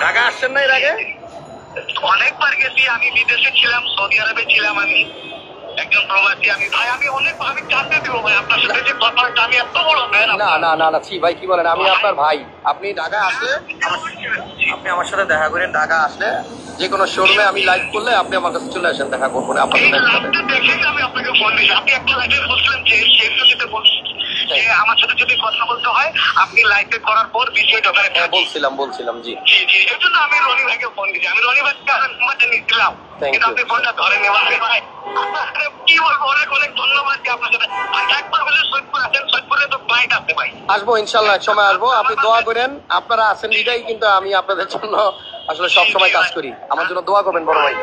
ঢাকা আসছেন না এর আগে? অনেকবার গেছি, আমি বিদেশে ছিলাম, সৌদি আরবে ছিলাম, আমি একজন প্রবাসী। আমি ভাই আমি জানতে দেবো ভাই আপনার সাথে যে কথাটা, আমি এত বড় ফ্যান। না না না না ছি ভাই, কি বলেন, আমি আপনার ভাই। আপনি ঢাকা আসলে আপনি আমার সাথে দেখা করেন। ঢাকা আসলে যে কোনো শোরুমে আমি লাইভ করলে আপনি আমার কাছে চলে আসেন, দেখা করবো আপনার এই লাইভটা দেখেই আমি আপনাকে ফোন দিয়েছি। আপনি একটা লাইভে বলছিলেন যে শেখকে বলছি যে আমার সাথে যদি কথা বলতে হয় আপনি লাইভে করার পর বিষয়টা বলছিলাম জি জি জি, এর জন্য আমি রনি ভাইকে ফোন দিয়েছি। আমি রনি ভাইকে নাম্বারটা নিয়েছিলাম, কিন্তু আপনি ফোনটা ধরেন ভাই। কি বলবো, অনেক অনেক ধন্যবাদ যে আপনার সাথে। একবার বলে সৈয়দপুর আছেন, সৈয়দপুরে তো বাইক আছে ভাই। আসবো ইনশাল্লাহ, এক সময় আসবো। আপনি দোয়া করেন, আপনারা আছেন এটাই কিন্তু আমি আপনাদের জন্য আসলে সব সময় কাজ করি। আমার জন্য দোয়া করবেন বড় ভাই।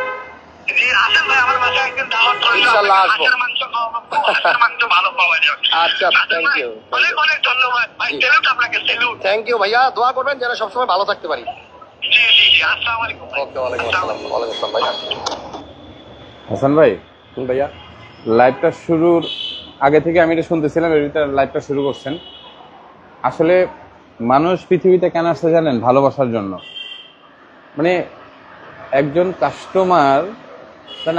জি আসেন ভাই, আমার বাসায় একদিন দাওয়াত রইল। ইনশাআল্লাহ আসবো। হাঁসের মাংস ভালো পাওয়া যায়। আচ্ছা, থ্যাংক ইউ। অনেক অনেক ধন্যবাদ ভাই, স্যালুট আপনাকে, স্যালুট। থ্যাংক ইউ ভাইয়া, দোয়া করবেন যেন সবসময় ভালো থাকতে পারি। জি জি জি, আসসালামু আলাইকুম। ওকে, ওয়ালাইকুম আসসালাম। ওয়ালাইকুম আসসালাম ভাইয়া। হাসান ভাই, ভাইয়া লাইভটা শুরুর আগে থেকে আমি এটা শুনতেছিলাম, এটা লাইভটা শুরু করছেন। আসলে মানুষ পৃথিবীতে কেন আসছে জানেন? ভালোবাসার জন্য। মানে একজন কাস্টমার,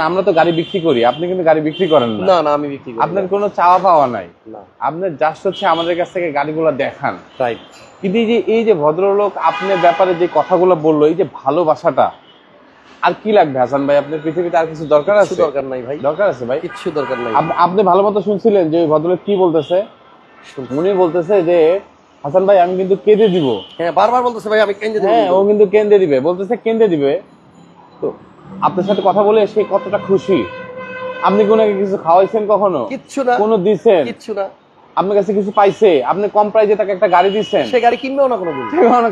আমরা তো গাড়ি বিক্রি করি, আপনি কিন্তু গাড়ি বিক্রি করেন না। না না, আমি বিক্রি করি না। আপনার কোনো চাওয়া পাওয়া নাই, না। আপনার জাস্ট হচ্ছে আমাদের কাছ থেকে গাড়িগুলো দেখান। রাইট। কিন্তু এই যে ভদ্রলোক আপনার ব্যাপারে যে কথাগুলো বললো, এই যে ভালোবাসাটা, আর কি লাগবে হাসান ভাই? আপনার পৃথিবীতে আর কিছু দরকার আছে? দরকার নাই ভাই, দরকার আছে ভাই, কিচ্ছু দরকার নাই। আপনি ভালো মতো শুনছিলেন যে ওই ভদ্রলোক কি বলতেছে? উনি বলতেছে যে হাসান ভাই আমি কিন্তু কেঁদে দিব। হ্যাঁ, বারবার বলতেছে ভাই আমি কেঁদে দিব। হ্যাঁ, ও কিন্তু কেঁদে দিবে, বলতেছে কেঁদে দিবে। তো আপনার সাথে কথা বলে সে কতটা খুশি। আপনি কোনো কিছু খাওয়াইছেন কখনো? কিচ্ছু না। কোনো দিছেন? কিচ্ছু না। আপনার কাছে কিছু পাইছে? আপনি কম প্রাইসে তাকে একটা গাড়ি দিচ্ছেন, সে গাড়ি কিনবেও না কোনোদিন।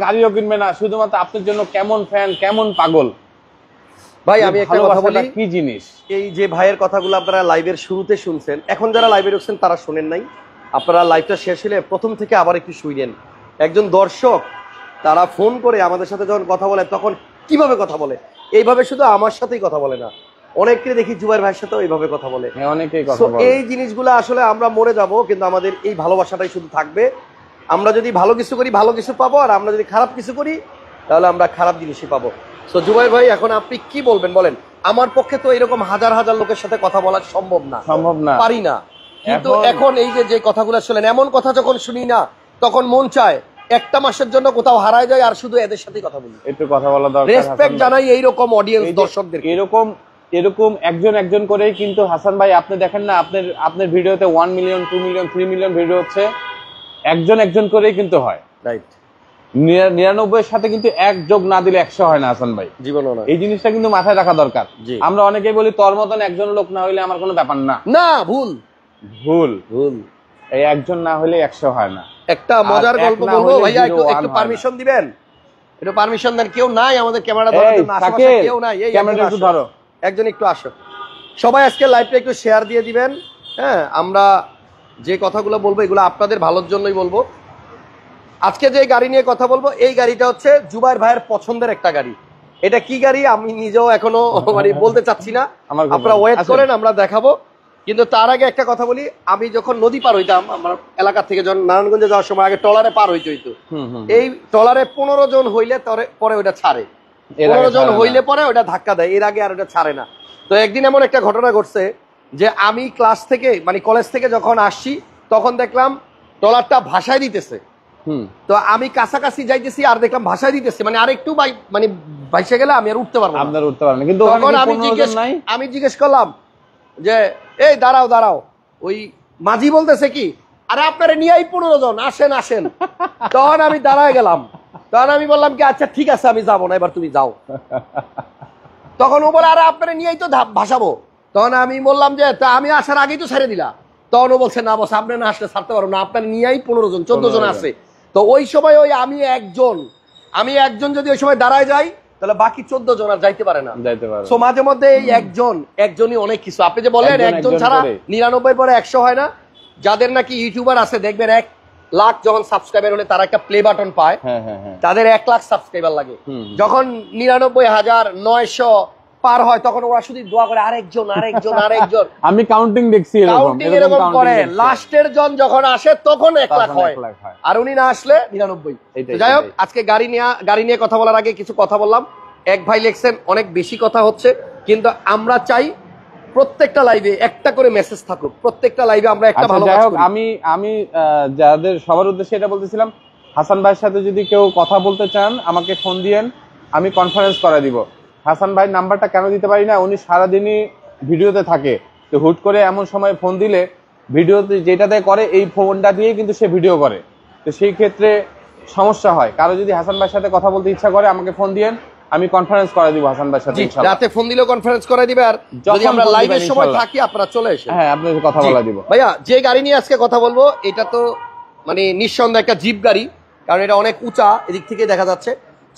গাড়িও কিনবে না, শুধুমাত্র আপনার জন্য কেমন ফ্যান, কেমন পাগল। ভাই আমি একটা কথা বলি, কি জিনিস, এই যে ভাইয়ের কথাগুলো আপনারা লাইভের শুরুতে শুনছেন, এখন যারা লাইভে ঢুকছেন তারা শুনেন নাই। আপনারা লাইভটা শেষ হলে প্রথম থেকে আবার একটু শুনেন। একজন দর্শক তারা ফোন করে আমাদের সাথে যখন কথা বলে তখন কিভাবে কথা বলে, এইভাবে শুধু আমার সাথেই কথা বলে না, অনেককে দেখি জুবাইর ভাইয়ের সাথেও এইভাবে কথা বলে। অনেকেই কথা বলে। এই জিনিসগুলো আসলে আমরা মরে যাব, কিন্তু আমাদের এই ভালোবাসাটাই শুধু থাকবে। আমরা যদি ভালো কিছু করি ভালো কিছু পাবো, আর আমরা যদি খারাপ কিছু করি তাহলে আমরা খারাপ জিনিসই পাবো। সো জুবাইর ভাই, এখন আপনি কি বলবেন বলেন? আমার পক্ষে তো এরকম হাজার হাজার লোকের সাথে কথা বলা সম্ভব না, পারি না। কিন্তু এখন এই যে কথাগুলো শুনলেন, এমন কথা যখন শুনি না তখন মন চায় একটা মাসের জন্য কোথাও হারায় যায় আর শুধু এদের সাথেই কথা বলি। একটু কথা বলা দরকার। রেসপেক্ট জানাই এইরকম অডিয়েন্স দর্শকদের। এরকম একজন করেই কিন্তু হাসান ভাই, আপনি দেখেন না আপনার ভিডিওতে 1 মিলিয়ন 2 মিলিয়ন 3 মিলিয়ন ভিডিও হচ্ছে, একজন করেই কিন্তু হয়। রাইট। 99 সাথে কিন্তু 1 যোগ না দিলে 100 হয় না হাসান ভাই, জীবনও না। এই জিনিসটা কিন্তু মাথায় রাখা দরকার। আমরা অনেকেই বলি তোর মতন একজন লোক না হইলে আমার কোনো ব্যাপার না। না, ভুল ভুল ভুল। এই একজন না হইলে 100 হয় না। একটা মজার গল্প বলবো ভাইয়া, একটু পারমিশন দিবেন? একটু পারমিশন দেন। কেউ নাই আমাদের ক্যামেরা ধরার জন্য, আশেপাশে কেউ নাই। এই ক্যামেরা একটু ধরো, একজন একটু আসো। সবাই আজকে লাইভটা একটু শেয়ার দিয়ে দিবেন। হ্যাঁ, আমরা যে কথাগুলো বলবো এগুলো আপনাদের ভালোর জন্যই বলবো। আজকে যে গাড়ি নিয়ে কথা বলবো, এই গাড়িটা হচ্ছে জুবাইর ভাইয়ের পছন্দের একটা গাড়ি। এটা কি গাড়ি আমি নিজেও এখনো মানে বলতে চাচ্ছি না, আপনারা ওয়েট করেন, আমরা দেখাবো। কিন্তু তার আগে একটা কথা বলি, আমি যখন নদী পার হইতাম আমার এলাকা থেকে, যখন নারায়ণগঞ্জে যাওয়ার সময় আগে ট্রলারে পার হইতে হইতো। এই ট্রলারে 15 জন হইলে পরে ওটা ছাড়ে, 15 জন হইলে পরে ওটা ধাক্কা দেয়, এর আগে আর ওটা ছাড়ে না। তো একদিন এমন একটা ঘটনা ঘটছে যে আমি ক্লাস থেকে মানে কলেজ থেকে যখন আসছি তখন দেখলাম ট্রলারটা ভাসায় দিতেছে। তো আমি কাছাকাছি যাইতেছি আর দেখলাম ভাসায় দিতেছে, মানে আরেকটু মানে ভাইসে গেলে আমি আর উঠতে পারবো না। আপনার উঠতে পারবেন, কিন্তু তখন আমি জিজ্ঞেস করলাম যে এই দাঁড়াও। ওই মাঝি বলতেছে কি, আরে আপনারা নিয়েই 15 জন, আসেন আসেন। তখন আমি দাঁড়ায় গেলাম, তখন আমি বললাম কি আচ্ছা ঠিক আছে আমি যাবো না, এবার তুমি যাও। তখন ও বলে আরে আপনারা নিয়েই তো ভাসাবো। তখন আমি বললাম যে তা আমি আসার আগেই তো ছেড়ে দিলা। তখন ও বলছে না বস, আপনি না আসলে ছাড়তে পারবো না, আপনার নিয়েই 15 জন 14 জন আছে। তো ওই সময় ওই আমি একজন যদি ওই সময় দাঁড়ায় যাই তাহলে বাকি 14 জন আর যাইতে পারে না। সো মাঝে মধ্যে এই একজনই অনেক কিছু। আপনি যে বলেন একজন ছাড়া 99 পরে 100 হয় না। যাদের নাকি ইউটিউবার আছে দেখবেন 1 লাখ যখন সাবস্ক্রাইবার হলে তারা একটা প্লে বাটন পায়, তাদের 1 লাখ সাবস্ক্রাইবার লাগে। যখন 99,900 পার হয় তখন ওরা শুধু দোয়া করে আরেকজন আরেকজন আরেকজন। আমি কাউন্টিং দেখছি, কাউন্টিং এরকম করে, লাস্টের জন যখন আসে তখন 1 লাখ হয়, আর উনি না আসলে 99। যাই হোক, আজকে গাড়ি নিয়ে কথা বলার আগে কিছু কথা বললাম। এক ভাই লিখছেন অনেক বেশি কথা হচ্ছে, কিন্তু আমরা চাই প্রত্যেকটা লাইভে একটা করে মেসেজ থাকুক, প্রত্যেকটা লাইভে আমরা একটা ভালো কাজ করি। আমি যাদের সবার উদ্দেশ্যে এটা বলতেছিলাম, হাসান ভাইয়ের সাথে যদি কেউ কথা বলতে চান আমাকে ফোন দিয়েন, আমি কনফারেন্স করে দিব। হাসান ভাই নাম্বারটা কেন দিতে পারি না, উনি সারাদিনই ভিডিওতে থাকে, তো হুট করে এমন সময় ফোন দিলে ভিডিওতে যেটাতে করে এই ফোনটা দিয়ে কিন্তু সে ভিডিও করে, তো সেই ক্ষেত্রে সমস্যা হয়। কারো যদি হাসান ভাইয়ের সাথে কথা বলতে ইচ্ছা করে আমাকে ফোন দিয়েন, আমি কনফারেন্স করে দিব হাসান ভাইয়ের সাথে ইনশাআল্লাহ। রাতে ফোন দিলেও কনফারেন্স করে দিবে, আর যদি আমরা লাইভের সময় থাকি আপনারা চলে এসেন। হ্যাঁ, আপনাদের কথা বলা দিব। ভাইয়া যে গাড়ি নিয়ে আজকে কথা বলবো এটা তো মানে নিঃসন্দেহে একটা জিপ গাড়ি, কারণ এটা অনেক উঁচা, এদিক থেকে দেখা যাচ্ছে।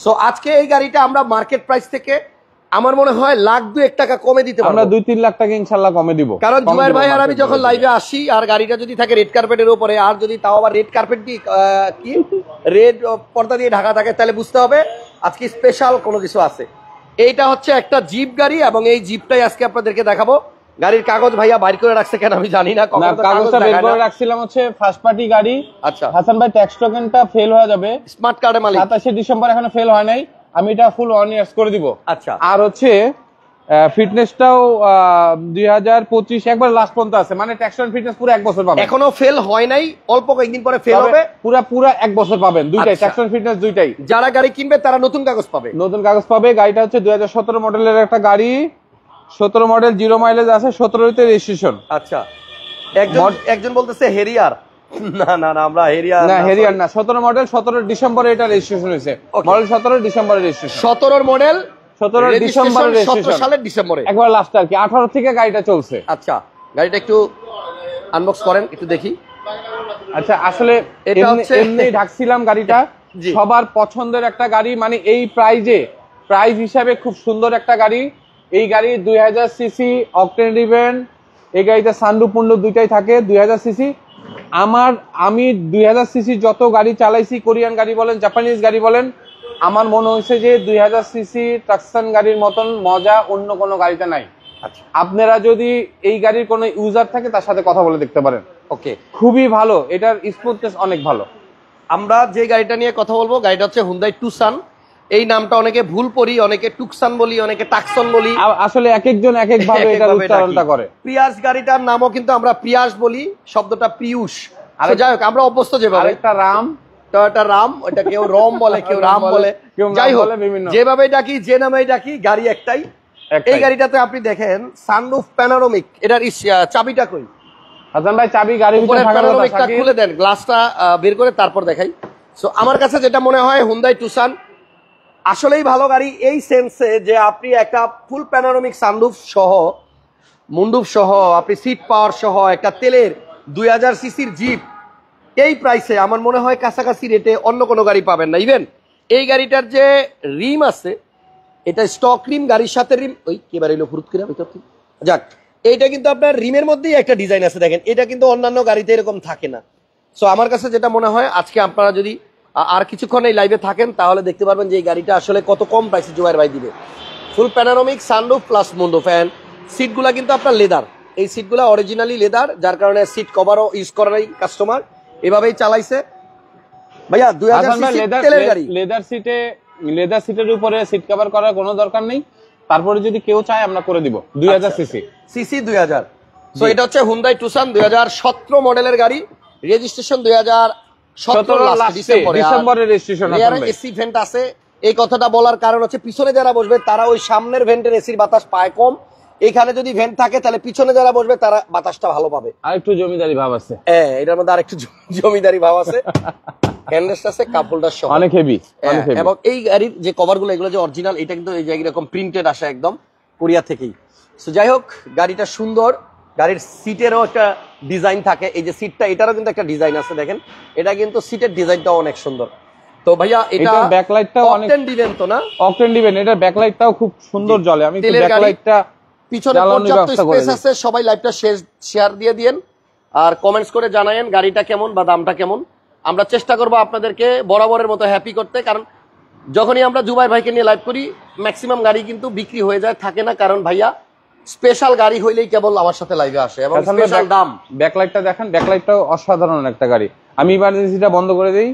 সো আজকে এই গাড়িটা আমরা মার্কেট প্রাইস থেকে আমার মনে হয় 1,02,1 টাকা কমে দিতে পারবো। আমরা 2-3 লাখ টাকা ইনশাআল্লাহ কমে দিব। কারণ জুবাইর ভাই আর আমি যখন লাইভে আসি আর গাড়িটা যদি থাকে রেড কার্পেটের উপরে, আর যদি তাও আবার রেড কার্পেট দিয়ে কি রেড পর্দা দিয়ে ঢাকা থাকে, তাহলে বুঝতে হবে আজকে স্পেশাল কোনো কিছু আছে। এইটা হচ্ছে একটা জিপ গাড়ি, এবং এই জিপটাই আজকে আপনাদেরকে দেখাবো। গাড়ির কাগজ ভাইয়া বাইর করে রাখছে কেন আমি জানি না, কাগজটা বের করে রাখছিলাম হচ্ছে ফার্স্ট পার্টি গাড়ি। আচ্ছা, হাসান ভাই ট্যাক্স টোকেনটা ফেল হয়ে যাবে, স্মার্ট কার্ডের মালিক 27 ডিসেম্বর এখনো ফেল হয় নাই, আমি এটা ফুল 1 ইয়ার্স করে দিব। আচ্ছা, আর হচ্ছে ফিটনেসটাও 2025 একবার লাস্ট পর্যন্ত আছে, মানে ট্যাক্স টোকেন ফিটনেস পুরো 1 বছর পাবেন, এখনো ফেল হয় নাই, অল্প কয়েকদিন পরে ফেল হবে, পুরো 1 বছর পাবেন, দুইটাই ট্যাক্স টোকেন ফিটনেস দুইটাই। যারা গাড়ি কিনবে তারা নতুন কাগজ পাবে, নতুন কাগজ পাবে। গাড়িটা হচ্ছে 2017 মডেলের একটা গাড়ি, 17 মডেল, 0 মাইলেজ আছে, 17 রেজিস্ট্রেশন। আচ্ছা, একজন বলতেছে হেরিয়ার, না না না আমরা হেরিয়ার না, হেরিয়ার না, 17 মডেল, 17 ডিসেম্বরে এটা রেজিস্ট্রেশন হয়েছে, মডেল 17 ডিসেম্বরে রেজিস্ট্রেশন, 17 মডেল, 17 ডিসেম্বরে রেজিস্ট্রেশন, 17 সালের ডিসেম্বরে, একবার লাস্ট আর কি, 18 থেকে গাড়িটা চলছে। আচ্ছা, গাড়িটা একটু আনবক্স করেন, একটু দেখি। আচ্ছা, আসলে এটা হচ্ছে এমনি ঢাকছিলাম গাড়িটা, সবার পছন্দের একটা গাড়ি, মানে এই প্রাইস হিসাবে খুব সুন্দর একটা গাড়ি। এই গাড়ি 2000 সিসি অকটেন ড্রিভেন, এই গাড়িতে সানরুফ মুন্ডু দুইটাই থাকে, 2000 সিসি। আমি 2000 সিসি যত গাড়ি চালাইছি, কোরিয়ান গাড়ি বলেন, জাপানিজ গাড়ি বলেন, আমার মনে হয়েছে যে 2000 সিসি ট্রাকশন গাড়ির মতন মজা অন্য কোনো গাড়িতে নাই। আচ্ছা, আপনারা যদি এই গাড়ির কোনো ইউজার থাকে তার সাথে কথা বলে দেখতে পারেন, ওকে, খুবই ভালো, এটার স্মুথনেস অনেক ভালো। আমরা যে গাড়িটা নিয়ে কথা বলবো গাড়িটা হচ্ছে হুন্ডাই টুসান। এই নামটা অনেকে ভুল পড়ি, অনেকে টুকসান বলি, অনেকে টাকসন বলি, আসলে এক একজন এক এক ভাবে এটার উচ্চারণটা করে। প্রিয়াস গাড়িটার নামও কিন্তু আমরা প্রিয়াস বলি, শব্দটা পিয়ুষ। আর যাই হোক, আমরা অভ্যস্ত যেভাবে, আরেকটা রাম, টয়োটা রাম, ওটা কেউ রম বলে, কেউ রাম বলে, যাই হোক যেভাবে ডাকি, যে নামেই ডাকি, গাড়ি একটাই। এই গাড়িটাতে আপনি দেখেন সানরুফ প্যানোরামিক, এটার চাবিটা কই হাসান ভাই? চাবি গাড়ির ভিতরে থাকার কথা, খুলে দেন, গ্লাসটা বের করে তারপর দেখাই। সো আমার কাছে যেটা মনে হয় হুন্ডাই টুসান আসলেই ভালো গাড়ি এই সেন্সে যে আপনি একটা ফুল প্যানোরামিক সানরুফ সহ, মুন্ডুপ সহ, আপনি সিট পাওয়ার সহ একটা তেলের 2000 সিসির জিপ এই প্রাইসে আমার মনে হয় কাছাকাছি রেটে অন্য কোনো গাড়ি পাবেন না। ইভেন এই গাড়িটার যে রিম আছে, এটা স্টক রিম, গাড়ির সাথে রিম, ওই কেবারে এলো ফুরুত করে ভিতর থেকে, যাক, এইটা কিন্তু আপনার রিমের মধ্যেই একটা ডিজাইন আছে, দেখেন, এটা কিন্তু অন্যান্য গাড়িতে এরকম থাকে না। সো আমার কাছে যেটা মনে হয় আজকে আপনারা যদি আর কিছুক্ষণ এই লাইভে থাকেন তাহলে দেখতে পারবেন যে এই গাড়িটা আসলে কত কম প্রাইসে জুবাইর ভাই দিবে। ফুল প্যানোরামিক সানরুফ প্লাস মুন্ডো ফ্যান, সিটগুলা কিন্তু আপনার লেদার, এই সিটগুলা অরিজিনালি লেদার, যার কারণে সিট কভারও ইউজ করার কাস্টমার এভাবেই চালাইছে। ভাইয়া 2000 সিসি তেলের গাড়ি, লেদার সিটের উপরে সিট কভার করার কোনো দরকার নেই, তারপরে যদি কেউ চায় আমরা করে দিব। 2000 সিসি 2000। সো এটা হচ্ছে হুন্ডাই টুসান 2017 মডেলের গাড়ি, রেজিস্ট্রেশন 2017 ডিসেম্বরে রেজিস্ট্রেশন। এসি ভেন্ট আছে, এই কথাটা বলার কারণ হচ্ছে পিছনে যারা বসবে তারা ওই সামনের ভেন্টের এসির বাতাস পায় কম, এখানে যদি ভেন্ট থাকে তাহলে পিছনে যারা বসবে তারা বাতাসটা ভালো পাবে। আর একটু জমিদারি ভাব আছে, হ্যাঁ এটার মধ্যে আরেকটু জমিদারি ভাব আছে। হ্যান্ডরেস্ট আছে, কাপ হোল্ডার সহ, অনেক হেভি। এবং এই গাড়ির যে কভারগুলো এগুলো যে অরিজিনাল, এটা কিন্তু এই যে এরকম প্রিন্টেড আসে একদম কোরিয়া থেকেই। সো যাই হোক, গাড়িটা সুন্দর, গাড়ির সিটেরও একটা ডিজাইন থাকে, এই যে সিটটা এটারও কিন্তু একটা ডিজাইন আছে, দেখেন এটা কিন্তু সিটের ডিজাইনটাও অনেক সুন্দর। তো ভাইয়া এটা ব্যাকলাইটটাও অনেক অকটেন দিবেন তো না? অকটেন দিবেন, এটা ব্যাকলাইটটাও খুব সুন্দর জ্বলে। আমি ব্যাকলাইটটা পিছনে পর্যাপ্ত স্পেস আছে, সবাই লাইভটা শেয়ার দিয়ে দিয়েন আর কমেন্টস করে জানায়েন গাড়িটা কেমন বা দামটা কেমন। আমরা চেষ্টা করব আপনাদেরকে বরাবরের মতো হ্যাপি করতে, কারণ যখনই আমরা জুবাইর ভাইকে নিয়ে লাইভ করি ম্যাক্সিমাম গাড়ি কিন্তু বিক্রি হয়ে যায়, থাকে না, কারণ ভাইয়া স্পেশাল গাড়ি হইলেই কেবল আমার সাথে লাইভে আসে এবং স্পেশাল দাম। ব্যাকলাইটটা দেখেন, ব্যাকলাইটটাও অসাধারণ একটা গাড়ি। আমি ইমার্জেন্সিটা বন্ধ করে দেই,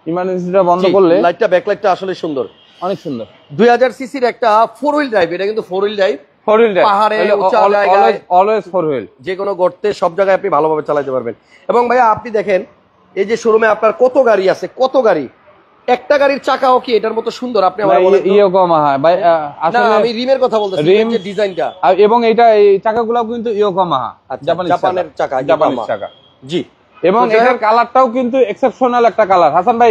ইমার্জেন্সিটা বন্ধ করলে লাইটটা ব্যাকলাইটটা আসলে সুন্দর, অনেক সুন্দর। 2000 সিসির একটা 4 হুইল ড্রাইভ, এটা কিন্তু 4 হুইল ড্রাইভ, 4 হুইল ড্রাইভ, পাহাড়ে উঁচা জায়গায় অলওয়েজ 4 হুইল, যে কোনো গর্তে সব জায়গায় আপনি ভালোভাবে চালাতে পারবেন। এবং ভাইয়া আপনি দেখেন এই যে শোরুমে আপনার কত গাড়ি আছে, কত গাড়ি, একটা গাড়ির চাকাও কি এটার মতো সুন্দর? আপনি আমার বলেন ইয়োকোহামা ভাই, আসলে আমি রিমের কথা বলতেছি, রিম যে ডিজাইনটা, এবং এটা এই চাকাগুলোও কিন্তু ইয়োকোহামা, জাপানের চাকা, জাপানের চাকা। জি, এবং এটার কালারটাও কিন্তু এক্সেপশনাল একটা কালার। হাসান ভাই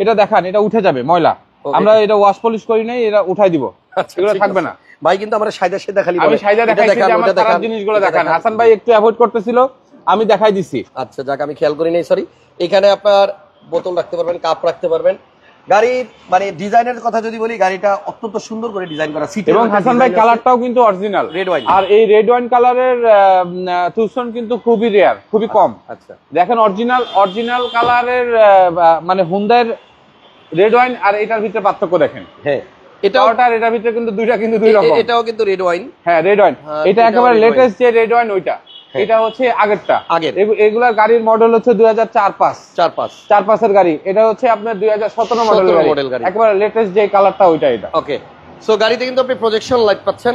এটা দেখান, এটা উঠে যাবে ময়লা, আমরা এটা ওয়াশ পলিশ করি নাই, এটা উঠাই দিব, এগুলো থাকবে না। ভাই কিন্তু আমরা সাইদা সাইদা খালি আমি সাইদা দেখাইছি যে আমার খারাপ জিনিসগুলো দেখান। হাসান ভাই একটু অ্যাভয়েড করতেছিল, আমি দেখাই দিছি। আচ্ছা যাক, আমি খেয়াল করি নাই, সরি। এখানে আপনার বোতল রাখতে পারবেন, কাপ রাখতে পারবেন। গাড়ির মানে ডিজাইনের কথা যদি বলি, গাড়িটা অত্যন্ত সুন্দর করে ডিজাইন করা, সিট এবং হাসান ভাই কালারটাও কিন্তু অরিজিনাল রেড ওয়াইন, আর এই রেড ওয়াইন কালারের তুষন কিন্তু খুবই রেয়ার, খুবই কম। আচ্ছা দেখেন অরিজিনাল কালারের মানে হুন্ডাইয়ের রেড ওয়াইন আর এটার ভিতরে পার্থক্য দেখেন। হ্যাঁ, এটার ভিতরে কিন্তু দুই রকম। এটাও কিন্তু রেড ওয়াইন, হ্যাঁ রেড ওয়াইন, এটা একেবারে লেটেস্ট যে রেড ওয়াইন ওইটা, এটা হচ্ছে আগেরটা। এগুলার গাড়ির মডেল হচ্ছে 2004-5 এর গাড়ি, এটা হচ্ছে আপনার 2017 মডেল গাড়ি, একেবারে লেটেস্ট যে কালারটা ওইটা। এটা ওকে। সো গাড়িতে কিন্তু আপনি প্রজেকশন লাইট পাচ্ছেন,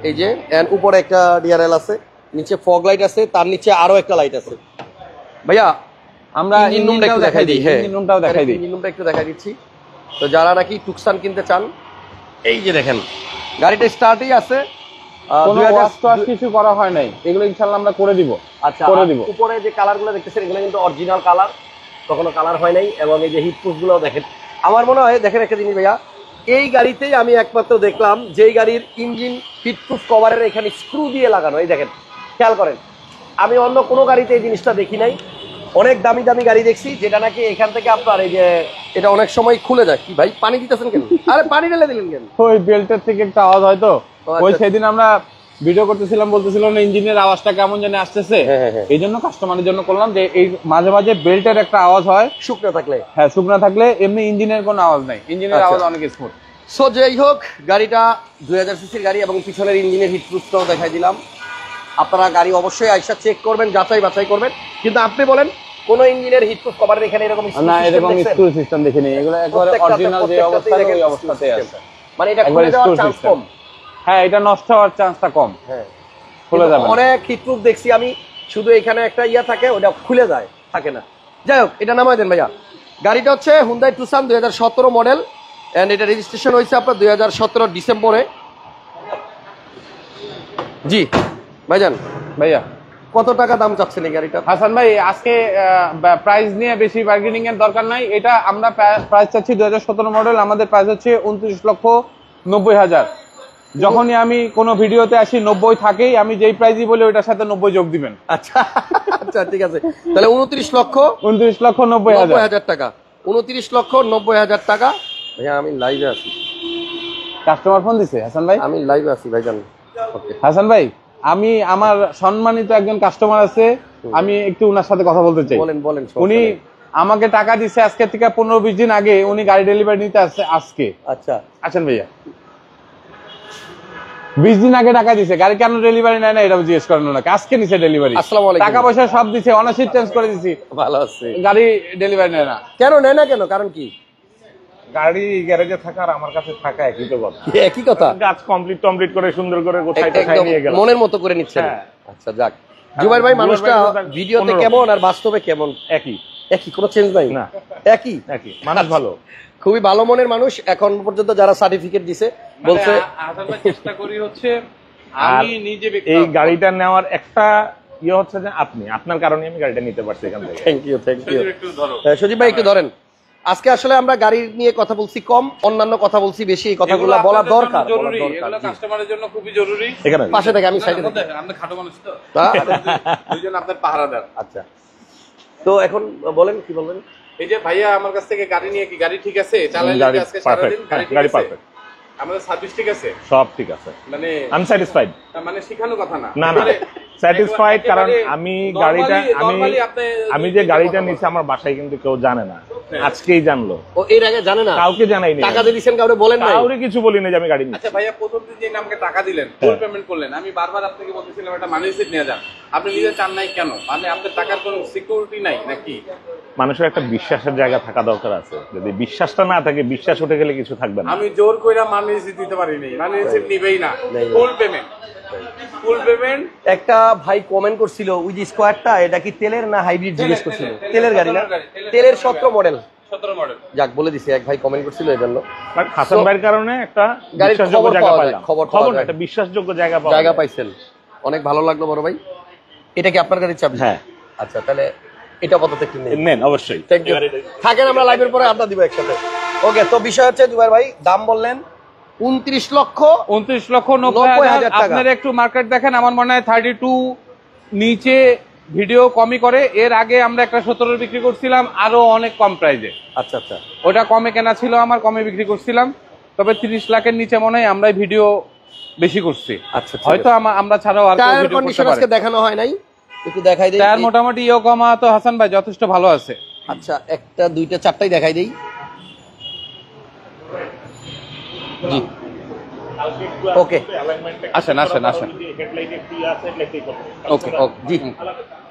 এই যে এন্ড উপরে একটা ডিআরএল আছে, নিচে ফগ লাইট আছে, তার নিচে আরো একটা লাইট আছে। ভাইয়া আমরা ইঞ্জিন রুমটাও দেখাই দিই, হ্যাঁ ইঞ্জিন রুমটাও দেখাই দিই, ইঞ্জিন রুমটা একটু দেখাই দিচ্ছি। তো যারা নাকি টুকসান কিনতে চান, এই যে দেখেন গাড়িটা স্টার্টই আছে, কোনো ওয়াশ কিছু করা হয় নাই, এগুলো ইনশাআল্লাহ আমরা করে দিব। আচ্ছা, করে দিব। উপরে যে কালারগুলো দেখতেছেন এগুলো কিন্তু অরিজিনাল কালার, কখনো কালার হয় নাই। এবং এই যে হিট প্রুফগুলো দেখেন, আমার মনে হয় দেখেন একটা জিনিস ভাইয়া, এই গাড়িতেই আমি একমাত্র দেখলাম যেই গাড়ির ইঞ্জিন হিট প্রুফ কভারের এখানে স্ক্রু দিয়ে লাগানো। এই দেখেন, খেয়াল করেন, আমি অন্য কোনো গাড়িতে এই জিনিসটা দেখি নাই। অনেক দামি দামি গাড়ি দেখছি যেটা নাকি এখান থেকে আপনার এই যে এটা অনেক সময় খুলে যায়। কি ভাই পানি দিতেছেন কেন? আরে পানি ঢেলে দিলেন কেন? ওই বেল্টের থেকে একটা আওয়াজ হয় তো, ওই সেদিন আমরা ভিডিও করতেছিলাম, বলতেছিলাম না ইঞ্জিনের আওয়াজটা কেমন জানি আসতেছে, এই জন্য কাস্টমারের জন্য করলাম যে এই মাঝে মাঝে বেল্টের একটা আওয়াজ হয় শুকনো থাকলে। হ্যাঁ, শুকনো থাকলে, এমনি ইঞ্জিনের কোনো আওয়াজ নাই, ইঞ্জিনের আওয়াজ অনেক স্মুথ। সো যাই হোক, গাড়িটা 2000 সিসির গাড়ি এবং পিছনের ইঞ্জিনের হিট প্রুফটাও দেখাই দিলাম। আপনারা গাড়ি অবশ্যই আইসা চেক করবেন, যাচাই বাছাই করবেন। কিন্তু আপনি বলেন কোন ইঞ্জিনের হিট প্রুফ কভারের এখানে এরকম না, এরকম স্ক্রু সিস্টেম দেখিনি, এগুলো একবারে অরিজিনাল যে অবস্থায় ওই অবস্থাতেই আছে, মানে এটা খুলে যাওয়ার চান্স কম। হ্যাঁ, এটা নষ্ট হওয়ার চান্সটা কম, হ্যাঁ খুলে যাবে। অনেক হিট প্রুফ দেখছি আমি, শুধু এখানে একটা ইয়া থাকে, ওটা খুলে যায়, থাকে না। যাই হোক, এটা নামাই দেন ভাইয়া। গাড়িটা হচ্ছে হুন্ডাই টুসান 2017 মডেল, এন্ড এটা রেজিস্ট্রেশন হয়েছে আপনার 2017 ডিসেম্বরে। জি ভাইজান, ভাইয়া কত টাকা দাম চাচ্ছেন এই গাড়িটা? হাসান ভাই, আজকে প্রাইস নিয়ে বেশি বার্গেনিং এর দরকার নাই। এটা আমরা প্রাইস চাচ্ছি 2017 মডেল, আমাদের প্রাইস হচ্ছে 29,90,000। যখনই আমি কোনো ভিডিওতে আসি 90 থাকেই, আমি যেই প্রাইসই বলি ওইটার সাথে 90 যোগ দিবেন। আচ্ছা আচ্ছা, ঠিক আছে, তাহলে 29,90,000 টাকা, 29,90,000 টাকা। ভাইয়া আমি লাইভে আছি, কাস্টমার ফোন দিছে। হাসান ভাই, আমি লাইভে আছি ভাইজান। হাসান ভাই, আমি আমার সম্মানিত একজন কাস্টমার আছে, আমি একটু ওনার সাথে কথা বলতে চাই। বলেন বলেন। উনি আমাকে টাকা দিচ্ছে আজকে থেকে 15-20 দিন আগে, উনি গাড়ি ডেলিভারি নিতে আসছে আজকে। আচ্ছা আছেন ভাইয়া, 20 দিন আগে টাকা দিছে, গাড়ি কেন ডেলিভারি নেয় না এটা জিজ্ঞেস করেন ওনাকে। আজকে নিছে ডেলিভারি, টাকা পয়সা সব দিছে, অনার্সিপ চেঞ্জ করে দিছি, ভালো আছে। গাড়ি ডেলিভারি নেয় না কেন? নেয় না কেন? কারণ কি? গাড়ি গ্যারেজে থাকা আর আমার কাছে থাকা একই তো কথা। একই কথা। কাজ কমপ্লিট করে সুন্দর করে গোছাই নিয়ে গেলাম, মনের মতো করে নিচ্ছেন। আচ্ছা যাক, জুবাইর ভাই মানুষটা ভিডিওতে কেমন আর বাস্তবে কেমন? একই, কোনো চেঞ্জ নাই না? একই মানুষ ভালো, খুবই ভালো মনের মানুষ। এখন পর্যন্ত যারা সার্টিফিকেট দিছে বলছে, চেষ্টা করি হচ্ছে আমি নিজে এই গাড়িটা নেওয়ার একটা ইয়ে হচ্ছে যে আপনার কারণে আমি গাড়িটা নিতে পারছি এখান থেকে। Thank you. সজীব ভাই একটু ধরেন। আজকে আসলে আমরা গাড়ি নিয়ে কথা বলছি কম, অন্যান্য কথা বলছি বেশি। এই কথাগুলো বলা দরকার, কাস্টমারের জন্য খুবই জরুরি। এখানে পাশে থেকে আমি সাইডে থাকি, আপনি খাটো মানুষ তো, দুইজন আপনার পাহারাদার। আচ্ছা, তো এখন বলেন কি বলবেন? এই যে ভাইয়া আমার কাছ থেকে গাড়ি নিয়ে, কি গাড়ি ঠিক আছে? চালাইলে আজকে সারা দিন গাড়ি পারফেক্ট, আমাদের সার্ভিস ঠিক আছে, সব ঠিক আছে, মানে আনস্যাটিসফাইড, মানে শিখানো কথা না, না স্যাটিসফাইড। কারণ আমি গাড়িটা আমি যে গাড়িটা নিচ্ছি আমার বাসায় কিন্তু কেউ জানে না, আজকেই জানলো। ও এর আগে জানে না? কাউকে জানাইনি। টাকা দিয়ে দিয়েছেন, কাউকে বলেন না? কাউরে কিছু বলি না যে আমি গাড়ি নিচ্ছি। আচ্ছা ভাইয়া, প্রথম দিন যে আমাকে টাকা দিলেন, ফুল পেমেন্ট করলেন, আমি বারবার আপনাকে বলতেছিলাম একটা মানি রিসিপ্ট নিয়ে যান, আপনি নিজে চান নাই কেন? মানে আপনার টাকার কোনো সিকিউরিটি নাই নাকি? মানুষের একটা বিশ্বাসের জায়গা থাকা দরকার আছে। যদি বিশ্বাসটা না থাকে, বিশ্বাস উঠে গেলে কিছু থাকবে না। আমি জোর কইরা মানি রিসিপ্ট দিতে পারিনি, মানি রিসিপ্ট নিবেই না, ফুল পেমেন্ট। Full payment. একটা ভাই কমেন্ট করছিল ওই যে স্কোয়ারটা এটা কি তেলের না হাইব্রিড জিজ্ঞেস করছিল। তেলের গাড়ি না? তেলের 17 মডেল। 17 মডেল। যাক বলে দিছি, এক ভাই কমেন্ট করছিল এই জন্য। বাট হাসান ভাইয়ের কারণে একটা গাড়ির বিশ্বাসযোগ্য খবর জায়গা পাওয়া যায়, পাইলাম। খবর একটা বিশ্বাসযোগ্য জায়গা পাইছেন, অনেক ভালো লাগলো বড় ভাই। এটা কি আপনার গাড়ির চাবি? হ্যাঁ। আচ্ছা, তাহলে এটা আপাতত একটু নেন। নেন, অবশ্যই। Thank you. থাকেন, আমরা লাইভের পরে আড্ডা দিব একসাথে। ওকে, তো বিষয় হচ্ছে জুবাইর ভাই দাম বললেন 29 লক্ষ 29,90,000 টাকা। আপনারা একটু মার্কেট দেখেন, আমার মনে হয় 32 নিচে ভিডিও কমই করে। এর আগে আমরা একটা 17 বিক্রি করছিলাম, আরো অনেক কম প্রাইজে। আচ্ছা আচ্ছা, ওটা কমে কেনা ছিল, আমার কমে বিক্রি করছিলাম। তবে 30 লাখের নিচে মনে হয় আমরাই ভিডিও বেশি করছি। আচ্ছা, হয়তো আমরা ছাড়াও আর কেউ টায়ার ভিডিও করতে কন্ডিশন পারে। আজকে দেখানো হয় নাই, একটু দেখাই দেই। টায়ার মোটামুটি ইয়োকোহামা তো হাসান ভাই যথেষ্ট ভালো আছে। আচ্ছা, একটা দুইটা চারটাই দেখাই দেই। জি, ওকে, আসেন। ওকে জি,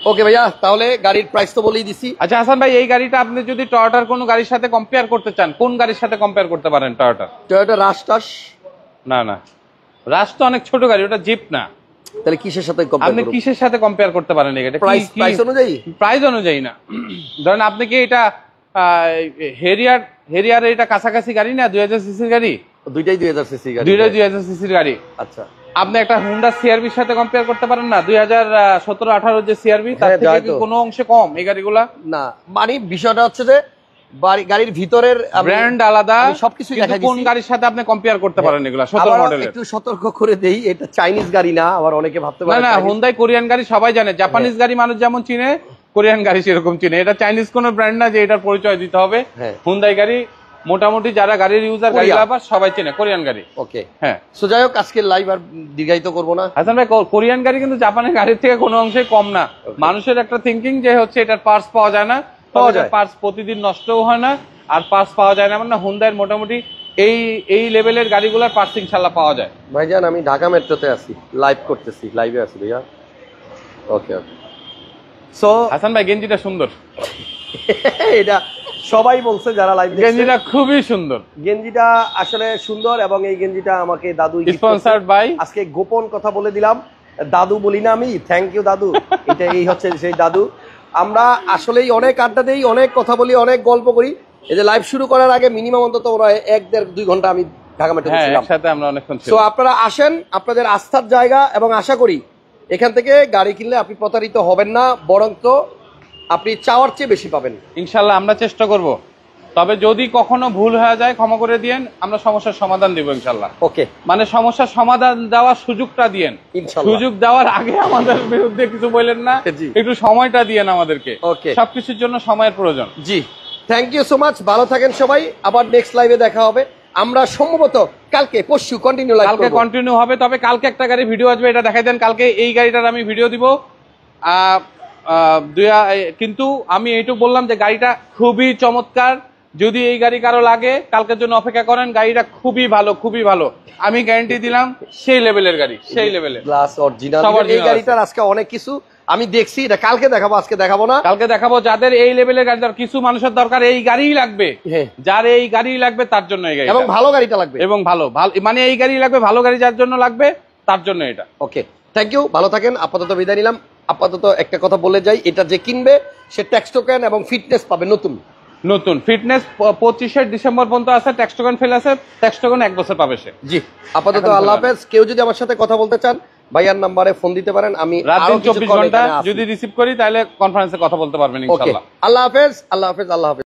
ওকে ভাইয়া, তাহলে গাড়ির প্রাইস তো বলেই দিছি। আচ্ছা হাসান ভাই, এই গাড়িটা আপনি যদি টয়োটার কোনো গাড়ির সাথে কম্পেয়ার করতে চান, কোন গাড়ির সাথে কম্পেয়ার করতে পারেন? টয়োটা রাশ না, রাশ তো অনেক ছোট গাড়ি, ওটা জিপ না। তাহলে কিসের সাথে আপনি কিসের সাথে কম্পেয়ার করতে পারেন এই গাড়িটা? প্রাইস অনুযায়ী? প্রাইস অনুযায়ী না। ধরেন আপনি কি এটা হেরিয়ার এটা কাছাকাছি গাড়ি না? 2000 সিসির গাড়ি। দুইটাই 2000 সিসি গাড়ি। 2000 সিসির গাড়ি। আচ্ছা, আপনি একটা হুন্ডা সিআরবির সাথে কম্পেয়ার করতে পারেন না? 2017-18 যে সিআরবি, তার থেকে কি কোনো অংশে কম এই গাড়িগুলা? না, মানে বিষয়টা হচ্ছে যে গাড়ির ভিতরের ব্র্যান্ড আলাদা, সবকিছু দেখাই কোন গাড়ির সাথে আপনি কম্পেয়ার করতে পারেন এগুলা? 17 মডেলের। একটু সতর্ক করে দেই, এটা চাইনিজ গাড়ি না, আবার অনেকে ভাবতে পারে। না, হুন্ডাই কোরিয়ান গাড়ি সবাই জানে। জাপানিজ গাড়ি মানুষ যেমন চিনে, কোরিয়ান গাড়ি সেরকম চিনে। এটা চাইনিজ কোনো ব্র্যান্ড না যে এটার পরিচয় দিতে হবে। হুন্ডাই গাড়ি মোটামুটি যারা গাড়ির ইউজার, গাড়ি লাভার সবাই চেনে কোরিয়ান গাড়ি। ওকে, হ্যাঁ। সো যাই হোক, আজকে লাইভ আর দীর্ঘায়িত করবো না। হাসান ভাই, কোরিয়ান গাড়ি কিন্তু জাপানের গাড়ির থেকে কোনো অংশে কম না। মানুষের একটা থিঙ্কিং যে হচ্ছে এটার পার্টস পাওয়া যায় না, পার্টস প্রতিদিন নষ্টও হয় না, আর পার্টস পাওয়া যায় না। মানে হুন্ডাইয়ের মোটামুটি এই লেভেলের গাড়িগুলোর পার্টস ইনশাআল্লাহ পাওয়া যায়। ভাইজান, আমি ঢাকা মেট্রোতে আছি, লাইভ করতেছি, লাইভে আছি ভাইয়া। ওকে, সো হাসান ভাই, গেঞ্জিটা সুন্দর। এটা সবাই বলছে যারা লাইভ দেখছে, গেঞ্জিটা খুবই সুন্দর। গেঞ্জিটা আসলে সুন্দর, এবং এই গেঞ্জিটা আমাকে দাদু স্পন্সর্ড বাই। আজকে গোপন কথা বলে দিলাম, দাদু বলি না আমি, থ্যাংক ইউ দাদু। এটা এই হচ্ছে সেই দাদু। আমরা আসলেই অনেক আড্ডা দেই, অনেক কথা বলি, অনেক গল্প করি। এই যে লাইভ শুরু করার আগে মিনিমাম অন্তত ওরা 1-1.5-2 ঘন্টা আমি ঢাকা মেট্রোতে ছিলাম। একসাথে আমরা অনেকক্ষণ ছিলাম। সো আপনারা আসেন, আপনাদের আস্থার জায়গা, এবং আশা করি এখান থেকে গাড়ি কিনলে আপনি প্রতারিত হবেন না, বরং তো আপনি চাওয়ার চেয়ে বেশি পাবেন ইনশাআল্লাহ। আমরা চেষ্টা করব, তবে যদি কখনো ভুল হয়ে যায় ক্ষমা করে দিয়েন, আমরা সমস্যার সমাধান দিব ইনশাআল্লাহ। ওকে, মানে সমস্যার সমাধান দেওয়ার সুযোগটা দিয়েন। সুযোগ দেওয়ার আগে আমাদের বিরুদ্ধে কিছু বললেন না, একটু সময়টা দিয়েন আমাদেরকে। ওকে, সবকিছুর জন্য সময়ের প্রয়োজন। জি, থ্যাংক ইউ সো মাচ, ভালো থাকেন সবাই। আবার নেক্সট লাইভে দেখা হবে। আমরা সম্ভবত কালকে পরশু কন্টিনিউ লাইভ কালকে কন্টিনিউ হবে, তবে কালকে একটা গাড়ি ভিডিও আসবে, এটা দেখাই দেন। কালকে এই গাড়িটার আমি ভিডিও দিব। কিন্তু আমি এইটুকু বললাম যে গাড়িটা খুবই চমৎকার। যদি এই গাড়ি কারো লাগে, কালকের জন্য অপেক্ষা করেন। গাড়িটা খুবই ভালো, খুবই ভালো, আমি গ্যারান্টি দিলাম। সেই লেভেলের গাড়ি, সেই লেভেলের গ্লাস অরিজিনাল। এই গাড়িটার আজকে অনেক কিছু আমি দেখছি, এটা কালকে দেখাবো, আজকে দেখাবো না। কালকে দেখাবো। যাদের এই লেভেলের গাড়ি দরকার, কিছু মানুষের দরকার এই গাড়িই লাগবে, যার এই গাড়ি লাগবে তার জন্য এই গাড়ি, এবং ভালো গাড়িটা লাগবে, এবং ভালো মানে এই গাড়ি লাগবে, ভালো গাড়ি যার জন্য লাগবে তার জন্য এটা। ওকে, থ্যাংক ইউ, ভালো থাকেন। আপাতত বিদায় নিলাম। আপাতত একটা কথা বলে যাই, এটা যে কিনবে সে ট্যাক্স টোকেন এবং ফিটনেস পাবে নতুন ফিটনেস 25 ডিসেম্বর পর্যন্ত আছে। ট্যাক্স টোকেন ফেল আছে, ট্যাক্স টোকেন 1 বছর পাবে সে। জি, আপাতত আল্লাহ হাফেজ। কেউ যদি আমার সাথে কথা বলতে চান, ভাইয়ার নাম্বারে ফোন দিতে পারেন। আমি রাত দিন 24 ঘন্টা যদি রিসিভ করি, তাহলে কনফারেন্সে কথা বলতে পারবেন ইনশাআল্লাহ। আল্লাহ হাফেজ, আল্লাহ হাফেজ, আল্লাহ হাফেজ।